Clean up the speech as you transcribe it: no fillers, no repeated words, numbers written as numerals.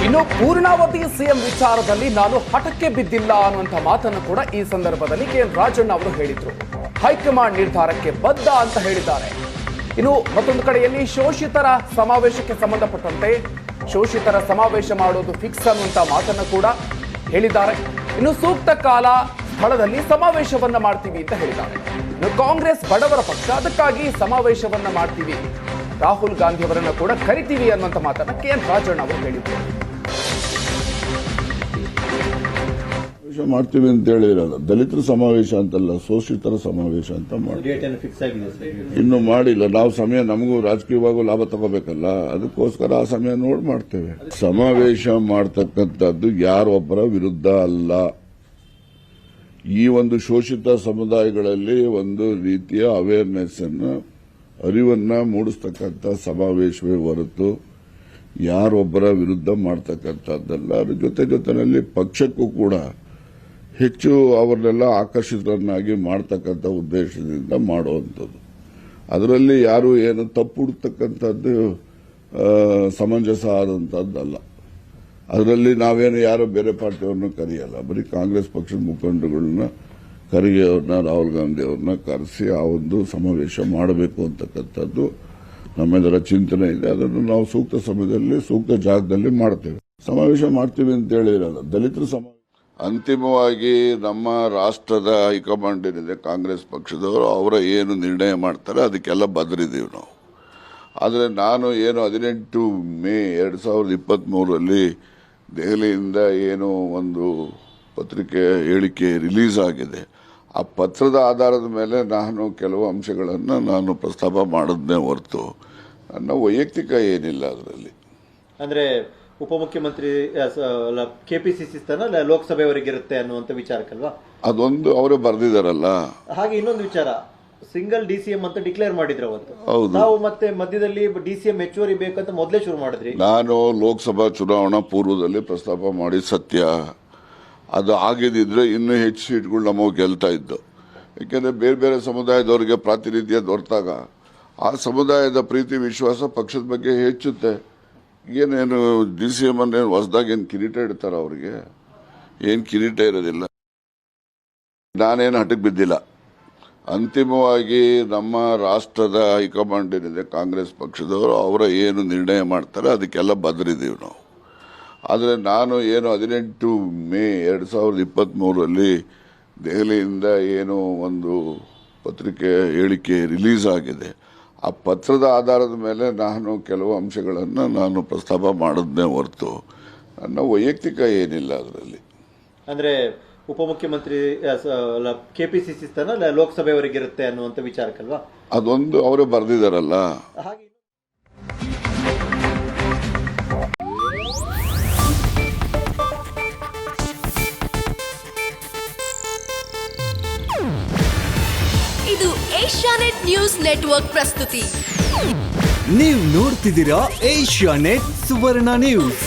ಇನ್ನು ಪೂರ್ಣಾವತಿ ಸಿಎಂ ವಿಚಾರದಲ್ಲಿ ನಾನು ಹಠಕ್ಕೆ ಬಿದ್ದಿಲ್ಲ ಅನ್ನುವಂಥ ಮಾತನ್ನು ಕೂಡ ಈ ಸಂದರ್ಭದಲ್ಲಿ ಕೆಎನ್ ರಾಜಣ್ಣ ಅವರು ಹೇಳಿದ್ರು. ಹೈಕಮಾಂಡ್ ನಿರ್ಧಾರಕ್ಕೆ ಬದ್ಧ ಅಂತ ಹೇಳಿದ್ದಾರೆ. ಇನ್ನು ಮತ್ತೊಂದು ಕಡೆಯಲ್ಲಿ ಶೋಷಿತರ ಸಮಾವೇಶಕ್ಕೆ ಸಂಬಂಧಪಟ್ಟಂತೆ ಶೋಷಿತರ ಸಮಾವೇಶ ಮಾಡೋದು ಫಿಕ್ಸ್ ಅನ್ನುವಂಥ ಮಾತನ್ನು ಕೂಡ ಹೇಳಿದ್ದಾರೆ. ಇನ್ನು ಸೂಕ್ತ ಕಾಲ ಸ್ಥಳದಲ್ಲಿ ಸಮಾವೇಶವನ್ನ ಮಾಡ್ತೀವಿ ಅಂತ ಹೇಳಿದ್ದಾರೆ. ಇನ್ನು ಕಾಂಗ್ರೆಸ್ ಬಡವರ ಪಕ್ಷ, ಅದಕ್ಕಾಗಿ ಸಮಾವೇಶವನ್ನ ಮಾಡ್ತೀವಿ, ರಾಹುಲ್ ಗಾಂಧಿ ಅವರನ್ನ ಕೂಡ ಕರಿತೀವಿ ಅನ್ನುವಂಥ ಮಾತನ್ನ ಕೆಎನ್ ರಾಜಣ್ಣ ಅವರು ಹೇಳಿದ್ರು. ಮಾಡ್ತೀವಿ ಅಂತ ಹೇಳಿರಲ್ಲ, ದಲಿತರ ಸಮಾವೇಶ ಅಂತಲ್ಲ, ಶೋಷಿತರ ಸಮಾವೇಶ ಅಂತ ಮಾಡಿ ಇನ್ನು ಮಾಡಿಲ್ಲ. ನಾವು ಸಮಯ, ನಮಗೂ ರಾಜಕೀಯವಾಗೂ ಲಾಭ ತಗೋಬೇಕಲ್ಲ, ಅದಕ್ಕೋಸ್ಕರ ಆ ಸಮಯ ನೋಡಿ ಮಾಡ್ತೇವೆ. ಸಮಾವೇಶ ಮಾಡ್ತಕ್ಕಂಥದ್ದು ಯಾರೊಬ್ಬರ ವಿರುದ್ಧ ಅಲ್ಲ. ಈ ಒಂದು ಶೋಷಿತ ಸಮುದಾಯಗಳಲ್ಲಿ ಒಂದು ರೀತಿಯ ಅವೇರ್ನೆಸ್ ಅರಿವನ್ನ ಮೂಡಿಸ್ತಕ್ಕಂಥ ಸಮಾವೇಶವೇ ಹೊರತು ಯಾರೊಬ್ಬರ ವಿರುದ್ಧ ಮಾಡ್ತಕ್ಕಂಥದ್ದಲ್ಲ. ಅದ್ರ ಜೊತೆನಲ್ಲಿ ಪಕ್ಷಕ್ಕೂ ಕೂಡ ಹೆಚ್ಚು ಅವರನ್ನೆಲ್ಲ ಆಕರ್ಷಿತರನ್ನಾಗಿ ಮಾಡ್ತಕ್ಕಂಥ ಉದ್ದೇಶದಿಂದ ಮಾಡುವಂಥದ್ದು. ಅದರಲ್ಲಿ ಯಾರು ಏನು ತಪ್ಪು ಹುಡುಕ್ತಕ್ಕಂಥದ್ದು ಸಮಂಜಸ ಆದಂಥದ್ದಲ್ಲ. ಅದರಲ್ಲಿ ನಾವೇನು ಯಾರೋ ಬೇರೆ ಪಾರ್ಟಿಯವ್ರನ್ನ ಕರೆಯಲ್ಲ, ಬರೀ ಕಾಂಗ್ರೆಸ್ ಪಕ್ಷದ ಮುಖಂಡಗಳನ್ನ ಖರ್ಗೆಯವ್ರನ್ನ, ರಾಹುಲ್ ಗಾಂಧಿ ಅವ್ರನ್ನ ಕರೆಸಿ ಆ ಒಂದು ಸಮಾವೇಶ ಮಾಡಬೇಕು ಅಂತಕ್ಕಂಥದ್ದು ನಮ್ಮೆಲ್ಲರ ಚಿಂತನೆ ಇದೆ. ಅದನ್ನು ನಾವು ಸೂಕ್ತ ಸಮಯದಲ್ಲಿ ಸೂಕ್ತ ಜಾಗದಲ್ಲಿ ಮಾಡ್ತೇವೆ. ಸಮಾವೇಶ ಮಾಡ್ತೀವಿ ಅಂತ ಹೇಳಿರಲ್ಲ, ದಲಿತರ ಸಮಾವೇಶ ಅಂತಿಮವಾಗಿ ನಮ್ಮ ರಾಷ್ಟ್ರದ ಹೈಕಮಾಂಡ್ ಏನಿದೆ ಕಾಂಗ್ರೆಸ್ ಪಕ್ಷದವರು, ಅವರ ಏನು ನಿರ್ಣಯ ಮಾಡ್ತಾರೆ ಅದಕ್ಕೆಲ್ಲ ಬದ್ರಿದ್ದೀವಿ ನಾವು. ಆದರೆ ನಾನು ಏನು 18 ಮೇ 2023 ದೆಹಲಿಯಿಂದ ಏನು ಒಂದು ಪತ್ರಿಕೆ ಹೇಳಿಕೆ ರಿಲೀಸ್ ಆಗಿದೆ, ಆ ಪತ್ರದ ಆಧಾರದ ಮೇಲೆ ನಾನು ಕೆಲವು ಅಂಶಗಳನ್ನು ನಾನು ಪ್ರಸ್ತಾಪ ಮಾಡಿದ್ನೇ ಹೊರತು ನನ್ನ ವೈಯಕ್ತಿಕ ಏನಿಲ್ಲ ಅದರಲ್ಲಿ. ಅಂದ್ರೆ ಉಪಮುಖ್ಯಮಂತ್ರಿ ಕೆಪಿಸಿಸಿ ಸ್ಥಾನ ಲೋಕಸಭೆಯವರೆಗಿರುತ್ತೆ ಅನ್ನುವಂಥ ವಿಚಾರಕ್ಕಲ್ವಾ? ಅದೊಂದು ಅವರೇ ಬರೆದಿದ್ದಾರಲ್ಲ. ಹಾಗೆ ಇನ್ನೊಂದು ವಿಚಾರ, ಸಿಂಗಲ್ ಡಿಸಿಎಂ ಅಂತ ಡಿಕ್ಲೇರ್ ಮಾಡಿದ್ರು ಅವತ್ತು. ಹೌದು, ನಾವು ಮತ್ತೆ ಮಧ್ಯದಲ್ಲಿ ಡಿಸಿಎಂ ಹೆಚ್ಚುವರಿ ಬೇಕಂತ ಮೊದಲೇ ಶುರು ಮಾಡಿದ್ರಿ. ನಾನು ಲೋಕಸಭಾ ಚುನಾವಣಾ ಪೂರ್ವದಲ್ಲಿ ಪ್ರಸ್ತಾಪ ಮಾಡಿ ಸತ್ಯ, ಅದು ಆಗಿದ್ದಿದ್ರೆ ಇನ್ನೂ ಹೆಚ್ಚು ಸೀಟ್ಗಳು ನಮಗೆ ಗೆಲ್ತಾ ಇದ್ದು. ಯಾಕೆಂದರೆ ಬೇರೆ ಬೇರೆ ಸಮುದಾಯದವರಿಗೆ ಪ್ರಾತಿನಿಧ್ಯ ದೊರೆತಾಗ ಆ ಸಮುದಾಯದ ಪ್ರೀತಿ ವಿಶ್ವಾಸ ಪಕ್ಷದ ಬಗ್ಗೆ ಹೆಚ್ಚುತ್ತೆ. ಏನೇನು ಡಿಸಿಎಂ ಅನ್ನೇನು ಹೊಸದಾಗಿ ಏನು ಕಿರೀಟ ಇಡ್ತಾರ, ಅವ್ರಿಗೆ ಏನು ಕಿರೀಟ ಇರೋದಿಲ್ಲ. ನಾನೇನು ಹಠಕ್ಕೆ ಬಿದ್ದಿಲ್ಲ. ಅಂತಿಮವಾಗಿ ನಮ್ಮ ರಾಷ್ಟ್ರದ ಹೈಕಮಾಂಡ್ ಏನಿದೆ ಕಾಂಗ್ರೆಸ್ ಪಕ್ಷದವರು, ಅವರ ಏನು ನಿರ್ಣಯ ಮಾಡ್ತಾರೆ ಅದಕ್ಕೆಲ್ಲ ಬದ್ರಿದ್ದೀವಿ ನಾವು. ಆದರೆ ನಾನು ಏನು 18 ಮೇ 2023 ದೆಹಲಿಯಿಂದ ಏನು ಒಂದು ಪತ್ರಿಕೆ ಹೇಳಿಕೆ ರಿಲೀಸ್ ಆಗಿದೆ, ಆ ಪತ್ರದ ಆಧಾರದ ಮೇಲೆ ನಾನು ಕೆಲವು ಅಂಶಗಳನ್ನು ನಾನು ಪ್ರಸ್ತಾಪ ಮಾಡಿದ್ನೇ ಹೊರತು ನನ್ನ ವೈಯಕ್ತಿಕ ಏನಿಲ್ಲ ಅದರಲ್ಲಿ. ಅಂದ್ರೆ ಉಪಮುಖ್ಯಮಂತ್ರಿ ಕೆಪಿಸಿಸಿ ಸ್ಥಾನ ಲೋಕಸಭೆಯವರೆಗಿರುತ್ತೆ ಅನ್ನುವಂಥ ವಿಚಾರಕ್ಕಲ್ವಾ? ಅದೊಂದು ಅವರೇ ಬರೆದಿದ್ದಾರಲ್ಲ. ಹಾಗೆ ಇದು ಏಷ್ಯಾನೆಟ್ ನ್ಯೂಸ್ ನೆಟ್ವರ್ಕ್ ಪ್ರಸ್ತುತಿ. ನೀವು ನೋಡ್ತಿದ್ದೀರಾ ಏಷ್ಯಾನೆಟ್ ಸುವರ್ಣ ನ್ಯೂಸ್.